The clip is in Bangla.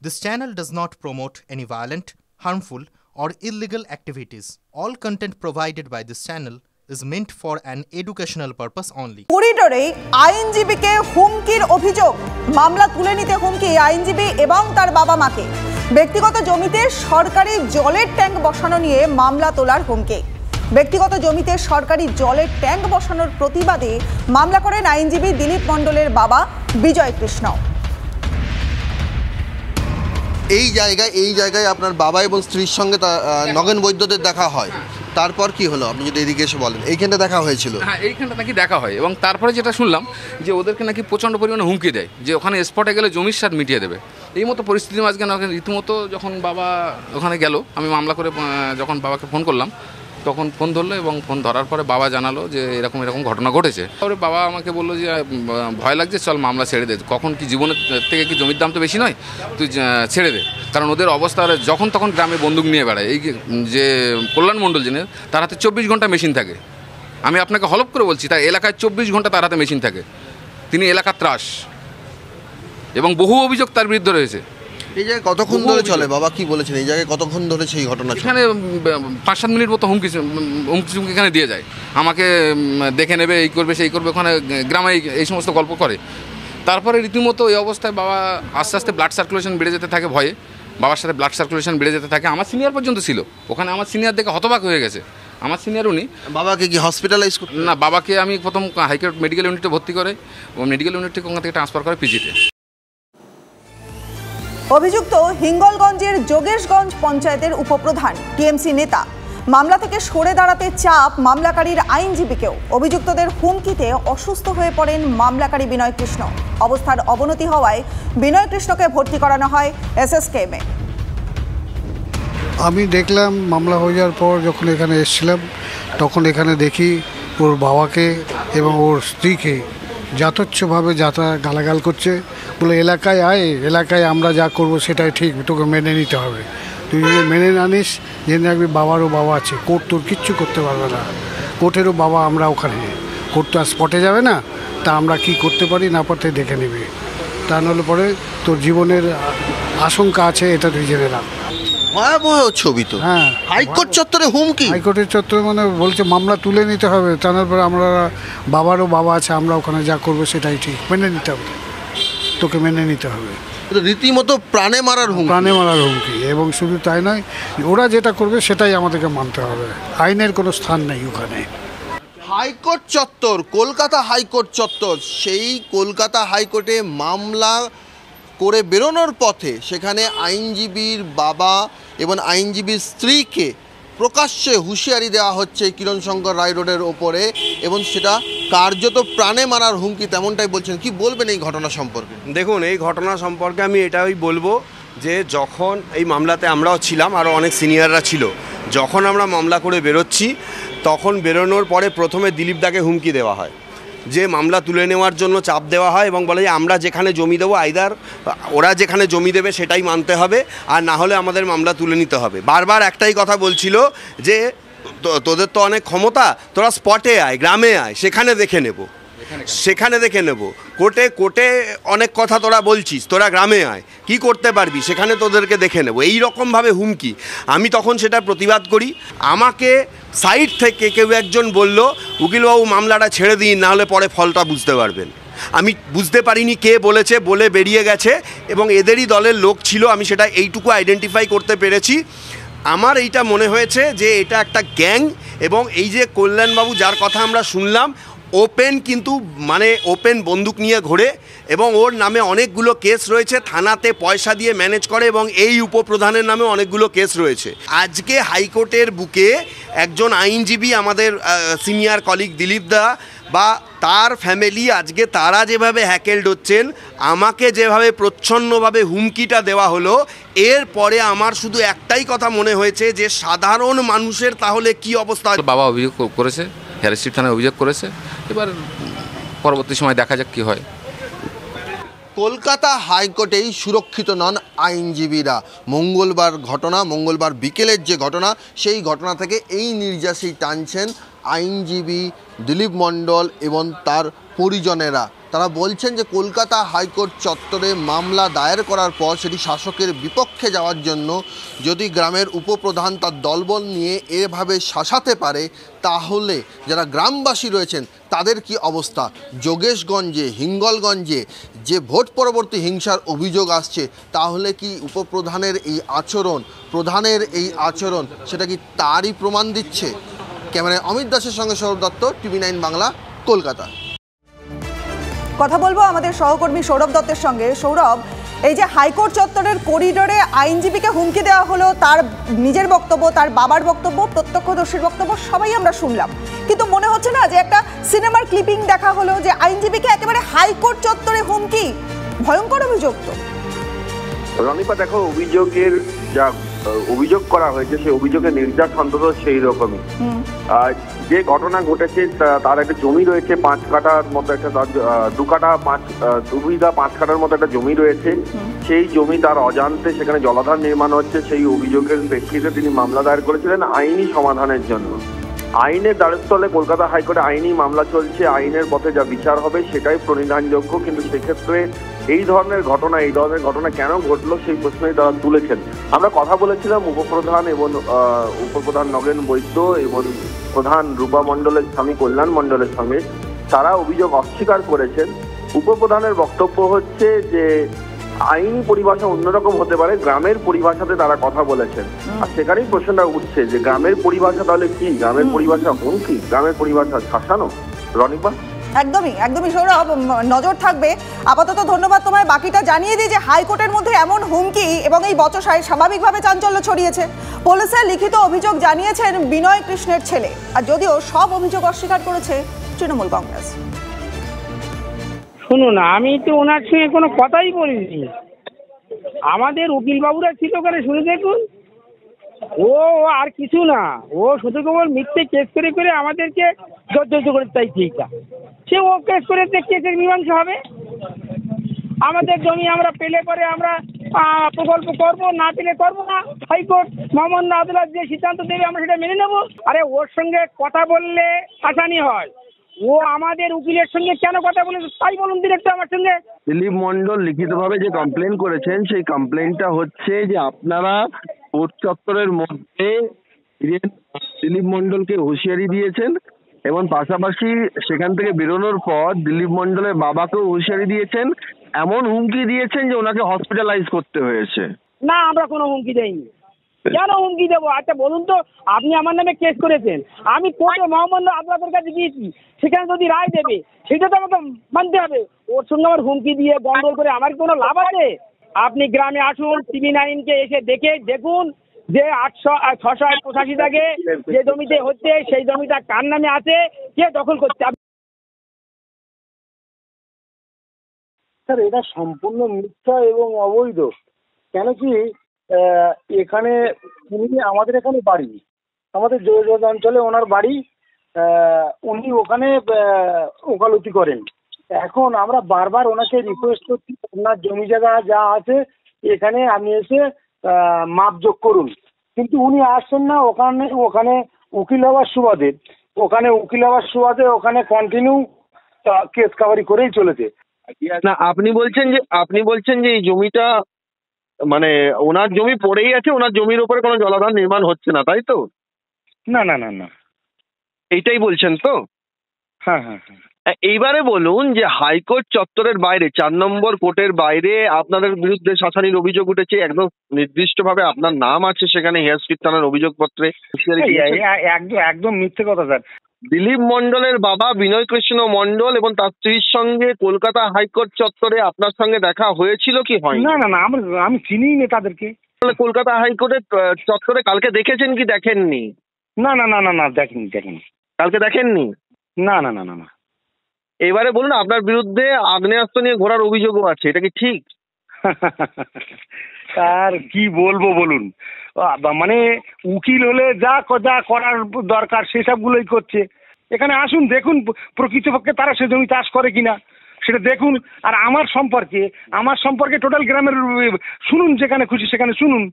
This channel does not promote any violent, harmful, or illegal activities. All content provided by this channel is meant for an educational purpose only. করিডোরে আইনজীবীকে হুমকির অভিযোগ, মামলা তুলে নিতে হুমকি আইনজীবী এবং তার বাবা মাকে। ব্যক্তিগত জমিতে সরকারি জলের ট্যাঙ্ক বসানো নিয়ে মামলা তোলার হুমকি। ব্যক্তিগত জমিতে সরকারি জলের ট্যাঙ্ক বসানোর প্রতিবাদে মামলা করেন আইনজীবী দিলীপ মণ্ডলের বাবা বিজয় কৃষ্ণ। এই জায়গায় আপনার বাবা এবং স্ত্রীর সঙ্গে নগেন বৈদ্যদের দেখা হয়, তারপর কি হলো আপনি যদি এদিকে এসে বলেন। এইখানটা দেখা হয়েছিল? হ্যাঁ, এইখানটা নাকি দেখা হয় এবং তারপরে যেটা শুনলাম যে ওদেরকে নাকি প্রচণ্ড পরিমাণে হুমকি দেয় যে ওখানে স্পটে গেলে জমির স্বাদ মিটিয়ে দেবে। এই মতো পরিস্থিতির মাঝখানে রীতিমতো যখন বাবা ওখানে গেল, আমি মামলা করে যখন বাবাকে ফোন করলাম তখন ফোন ধরলো এবং ফোন ধরার পরে বাবা জানালো যে এরকম ঘটনা ঘটেছে। তারপরে বাবা আমাকে বললো যে ভয় লাগছে, চল মামলা ছেড়ে দে, কখন কি জীবনের থেকে কি জমির দাম তো বেশি নয়, তুই ছেড়ে দে। কারণ ওদের অবস্থা যখন তখন গ্রামে বন্দুক নিয়ে বেড়ায়। এই যে কল্যাণ মণ্ডল যিনি, তার হাতে 24 ঘন্টা মেশিন থাকে। আমি আপনাকে হলপ করে বলছি, তার এলাকায় 24 ঘন্টা তার হাতে মেশিন থাকে। তিনি এলাকার ত্রাস এবং বহু অভিযোগ তার বিরুদ্ধে রয়েছে। এই জায়গায় কতক্ষণ ধরে চলে? বাবা কি বলেছেন এই জায়গায় কতক্ষণ ধরে সেই ঘটনা? এখানে 5-7 মিনিট মতো হুমকি এখানে দিয়ে যায়, আমাকে দেখে নেবে, এই করবে সেই করবে। ওখানে গ্রামে এই সমস্ত গল্প করে। তারপরে রীতিমতো এই অবস্থায় বাবা আস্তে আস্তে ব্লাড সার্কুলেশন বেড়ে যেতে থাকে ভয়ে। বাবার সাথে ব্লাড সার্কুলেশন বেড়ে যেতে থাকে। আমার সিনিয়র পর্যন্ত ছিল ওখানে, আমার সিনিয়র দেখে হতবাক হয়ে গেছে। আমার সিনিয়র উনি। বাবাকে কি হসপিটালাইজ করতে? না, বাবাকে আমি প্রথম হাইকোর্ট মেডিকেল ইউনিটে ভর্তি করে ও মেডিকেল ইউনিট থেকে ওখান থেকে ট্রান্সফার করে পিজিতে। অভিযুক্ত হিঙ্গলগঞ্জের যোগেশগঞ্জ পঞ্চায়েতের উপপ্রধান টিএমসি নেতা। মামলা থেকে সরে দাঁড়াতে চাপ মামলাকারীর আইনজীবীকেও। অভিযুক্তদের হুমকিতে অসুস্থ হয়ে পড়েন মামলাকারী বিনয় কৃষ্ণ। অবস্থার অবনতি হওয়ায় বিনয় কৃষ্ণকে ভর্তি করানো হয় এসএসকেএমে। আমি দেখলাম মামলা হয়ে যাওয়ার পর যখন এখানে এসেছিলাম তখন এখানে দেখি ওর বাবাকে এবং ওর স্ত্রীকে যথেচ্ছভাবে গালাগাল করছে। বলে এলাকায় আয়, এলাকায় আমরা যা করব সেটাই ঠিক, তোকে মেনে নিতে হবে। তুই যদি মেনে না নিস, জেনে রাখবি বাবারও বাবা আছে, কোর্ট তোর কিচ্ছু করতে পারবে না। কোর্টেরও বাবা আমরা ওখানে, কোর্ট তো আর স্পটে যাবে না, তা আমরা কি করতে পারি না পারতে দেখে নেবে। তা নাহলে পরে তোর জীবনের আশঙ্কা আছে, এটা তুই জেনে রাখ। ভয়াবহ ছবি তো। হ্যাঁ, হাইকোর্ট চত্বরে হুমকি। হাইকোর্টের চত্বরে মানে বলছে মামলা তুলে নিতে হবে, তারপরে আমরা বাবারও বাবা আছে, আমরা ওখানে যা করবো সেটাই ঠিক, মেনে নিতে হবে, তোকে মেনে নিতে হবে। রীতিমতো প্রাণে মারার হুমকি। এবং শুধু তাই নয়, ওরা যেটা করবে সেটাই আমাদেরকে মানতে হবে। আইনের কোনো স্থান নেই ওখানে। হাইকোর্ট চত্বর, কলকাতা হাইকোর্ট চত্বর, সেই কলকাতা হাইকোর্টে মামলা করে বেরোনোর পথে সেখানে আইনজীবীর বাবা এবং আইনজীবীর স্ত্রীকে প্রকাশ্যে হুঁশিয়ারি দেওয়া হচ্ছে কিরণ শঙ্কর রায় রোডের ওপরে, এবং সেটা কার্যত প্রাণে মারার হুমকি, তেমনটাই বলছেন। কি বলবেন এই ঘটনা সম্পর্কে? দেখুন, এই ঘটনা সম্পর্কে আমি এটাই বলবো যে যখন এই মামলাতে আমরাও ছিলাম, আরও অনেক সিনিয়ররা ছিল, যখন আমরা মামলা করে বেরোচ্ছি তখন বেরোনোর পরে প্রথমে দিলীপদাকে হুমকি দেওয়া হয়, যে মামলা তুলে নেওয়ার জন্য চাপ দেওয়া হয় এবং বলে যে আমরা যেখানে জমি দেবো, আইদার ওরা যেখানে জমি দেবে সেটাই মানতে হবে, আর না হলে আমাদের মামলা তুলে নিতে হবে। বারবার একটাই কথা বলছিল যে তোদের তো অনেক ক্ষমতা, তোরা স্পটে আয়, গ্রামে আয়, সেখানে দেখে নেব। কোর্টে অনেক কথা তোরা বলছিস, তোরা গ্রামে আয়, কি করতে পারবি সেখানে তোদেরকে দেখে নেব, এই রকমভাবে হুমকি। আমি তখন সেটা প্রতিবাদ করি। আমাকে সাইড থেকে কেউ একজন বলল, উকিলবাবু মামলাটা ছেড়ে দিন, নাহলে পরে ফলটা বুঝতে পারবেন। আমি বুঝতে পারিনি কে বলেছে, বলে বেরিয়ে গেছে এবং এদেরই দলের লোক ছিল। আমি সেটা এইটুকু আইডেন্টিফাই করতে পেরেছি। আমার এইটা মনে হয়েছে যে এটা একটা গ্যাং, এবং এই যে কল্যাণবাবু যার কথা আমরা শুনলাম, ওপেন কিন্তু মানে ওপেন বন্দুক নিয়ে ঘোরে এবং ওর নামে অনেকগুলো কেস রয়েছে, থানাতে পয়সা দিয়ে ম্যানেজ করে, এবং এই উপপ্রধানের নামে অনেকগুলো কেস রয়েছে। আজকে হাইকোর্টের বুকে একজন আইনজীবী, আমাদের সিনিয়র কলিগ দিলীপদা বা তার ফ্যামিলি, আজকে তারা যেভাবে হ্যাকেলড হচ্ছেন, আমাকে যেভাবে প্রচ্ছন্নভাবে হুমকিটা দেওয়া হলো, এরপরে আমার শুধু একটাই কথা মনে হয়েছে যে সাধারণ মানুষের তাহলে কি অবস্থা। বাবা অভিযোগ করেছে, হ্যারাসমেন্ট থানায় অভিযোগ করেছে, এবার পরবর্তী সময় দেখা যাক কি হয়। কলকাতা হাইকোর্টেই সুরক্ষিত নন আইনজীবীরা। মঙ্গলবার বিকেলের যে ঘটনা, সেই ঘটনা থেকে এই নির্যাসই টানছেন আইনজীবী দিলীপ মণ্ডল এবং তার পরিজনেরা। তারা বলছেন যে কলকাতা হাইকোর্ট চত্বরে মামলা দায়ের করার পর সেটি শাসকের বিপক্ষে যাওয়ার জন্য যদি গ্রামের উপপ্রধান তার দলবল নিয়ে এভাবে শাসাতে পারে, তাহলে যারা গ্রামবাসী রয়েছেন তাদের কি অবস্থা। যোগেশগঞ্জে, হিঙ্গলগঞ্জে যে ভোট পরবর্তী হিংসার অভিযোগ আসছে, তাহলে কি উপপ্রধানের এই আচরণ, প্রধানের এই আচরণ, সেটা কি তারই প্রমাণ দিচ্ছে? ক্যামেরায় অমিত দাসের সঙ্গে সৌরভ দত্ত, TV9 বাংলা, কলকাতা। কথা বলবো আমাদের সহকর্মী সৌরভ দত্তের সঙ্গে। সৌরভ, এই যে হাইকোর্ট চত্বরের করিডোরে আইনজীবীকে হুমকি দেওয়া হলো, তার নিজের বক্তব্য, তার বাবার বক্তব্য, প্রত্যক্ষদর্শীর বক্তব্য সবাই আমরা শুনলাম, কিন্তু মনে হচ্ছে না যে একটা সিনেমার ক্লিপিং দেখা হলো যে আইনজীবীকে একেবারে হাইকোর্ট চত্বরে হুমকি? ভয়ঙ্কর অভিযোগ তো। রনিপা, দেখো, অভিযোগের যা অভিযোগ করা হয়েছে সেই অভিযোগের নির্যাস অন্তত সেই রকমই। যে ঘটনা ঘটেছে তার একটা জমি রয়েছে 5 কাঠার মতো, একটা 2 কাঠা 5 কাঠার মতো একটা জমি রয়েছে। সেই জমি তার অজান্তে সেখানে জলাধার নির্মাণ হচ্ছে, সেই অভিযোগের প্রেক্ষিতে তিনি মামলা দায়ের করেছিলেন আইনি সমাধানের জন্য। আইনের দ্বারস্থলে কলকাতা হাইকোর্টে আইনি মামলা চলছে, আইনের পথে যা বিচার হবে সেটাই প্রণিধানযোগ্য। কিন্তু সেক্ষেত্রে এই ধরনের ঘটনা কেন ঘটলো সেই প্রশ্নই তারা তুলেছেন। আমরা কথা বলেছিলাম উপপ্রধান এবং উপপ্রধান নগেন বৈদ্য এবং প্রধান রূপা মণ্ডলের স্বামী কল্যাণ মণ্ডলের সঙ্গে। তারা অভিযোগ অস্বীকার করেছেন। উপপ্রধানের বক্তব্য হচ্ছে যে আইনি পরিভাষা অন্যরকম হতে পারে, গ্রামের পরিভাষাতে তারা কথা বলেছেন। আর সেখানেই প্রশ্নটা উঠছে যে গ্রামের পরিভাষা তাহলে কি? গ্রামের পরিভাষা হুমকি, গ্রামের পরিভাষা শাসানো? রনিপা, একদমই সৌরভ, নজর থাকবে। আপাতত ধন্যবাদ তোমায়। বাকিটা জানিয়ে দিই যে হাইকোর্টের মধ্যে এমন হুমকি এবং এই বচসায় স্বাভাবিকভাবে চাঞ্চল্য ছড়িয়েছে। পুলিশের লিখিত অভিযোগ জানিয়েছেন বিনয় কৃষ্ণের ছেলে, আর যদিও সব অভিযোগ অস্বীকার করেছে তৃণমূল কংগ্রেস। শুনুন, আমি তো ওনার সঙ্গে কোনো কথাই বলিনি। আমাদের উকিল বাবুরা ছিল ওখানে, শুনে দেখুন। ও আর কিছু না, ও শুধু কেবল মিথ্যে কেস করে করে আমাদেরকে জর্জরিত করে চাইছে। সে ও কেস করে কেসের মীমাংসা হবে। আমাদের জমি আমরা পেলে পরে আমরা প্রকল্প করব, না পেলে করবো না। হাইকোর্ট মহামান্য আদালত যে সিদ্ধান্ত দেবে আমরা সেটা মেনে নেব। আরে ওর সঙ্গে কথা বললে আসানি হয়, ও আমাদের উকিলের সঙ্গে কেন কথা বলে তাই বলুন ডিরেক্টর আমার সঙ্গে। দিলীপ মণ্ডল লিখিতভাবে যে কমপ্লেন করেছেন সেই কমপ্লেনটা হচ্ছে যে আপনারা কোর্ট চত্বরের মধ্যে দিলীপ মণ্ডলকে হুঁশিয়ারি দিয়েছেন এবং পাশাপাশি সেখান থেকে বেরোনোর পর দিলীপ মণ্ডলের বাবাকেও হুঁশিয়ারি দিয়েছেন, এমন হুমকি দিয়েছেন যে ওনাকে হসপিটালাইজ করতে হয়েছে। না, আমরা কোনো হুমকি দেইনি। কেন হুমকি দেবো? আচ্ছা বলুন তো, আপনি আমার নামে কেস করেছেন, আমি কোর্টে মহামান্য আদালতের কাছে গিয়েছি, সেখানে যদি রায় দেবে সেটা তো আমাকে মানতে হবে। ওর সঙ্গে আমার হুমকি দিয়ে গন্ডগোল করে আমার কোনো লাভ আছে? আপনি গ্রামে আসুন, TV9-কে এসে দেখুন যে 685 দাগে যে জমিতে হচ্ছে সেই জমিটা কার নামে আছে, কে দখল করছে। স্যার, এটা সম্পূর্ণ মিথ্যা এবং অবৈধ। কেন কি, এখানে আমাদের এখানে বাড়ি, আমাদের জয়জয় অঞ্চলে ওনার বাড়ি, উনি ওখানে ওকালতি করেন। এখন আমরা বারবার ওনাকে রিকোয়েস্ট করছি আপনার জমি জায়গা যা আছে এখানে আপনি এসে মাপযোগ করুন, কিন্তু উনি আসছেন না। ওখানে উকিল হওয়ার সুবাদে ওখানে কন্টিনিউ কেস কাভারি করেই চলেছে। না, আপনি বলছেন যে এই জমিটা মানে ওনার জমি পড়েই আছে, ওনার জমির উপরে কোনো জলাধার নির্মাণ হচ্ছে না, তাই তো? না না না না, এইটাই বলছেন তো? হ্যাঁ। এইবারে বলুন যে হাইকোর্ট চত্বরের বাইরে 4 নম্বর কোর্টের বাইরে আপনাদের বিরুদ্ধে শাসানির অভিযোগ উঠেছে, একদম নির্দিষ্টভাবে আপনার নাম আছে সেখানে হেয়ারস্ট্রিট থানার অভিযোগপত্রে। একদম মিথ্যে কথা স্যার। দিলীপ মণ্ডলের বাবা বিনয় কৃষ্ণ মণ্ডল এবং তার স্ত্রীর সঙ্গে কলকাতা হাইকোর্ট চত্বরে আপনার সঙ্গে দেখা হয়েছিল কি হয়নি? না, আমি চিনিই না তাদেরকে। কলকাতা হাইকোর্টের চত্বরে কালকে দেখেছেন কি দেখেননি? না, দেখিনি। কালকে দেখেননি? না। এবারে বলুন, আপনার বিরুদ্ধে আগ্নেয়াস্ত্র নিয়ে ঘোরার অভিযোগও আছে, এটা কি ঠিক? আর কি বলবো বলুন, মানে উকিল হলে যা করার দরকার সেসবগুলোই করছে। এখানে আসুন, দেখুন প্রকৃতপক্ষে তারা সে জমি চাষ করে কিনা সেটা দেখুন। আর আমার সম্পর্কে টোটাল গ্রামের শুনুন, যেখানে খুশি সেখানে শুনুন।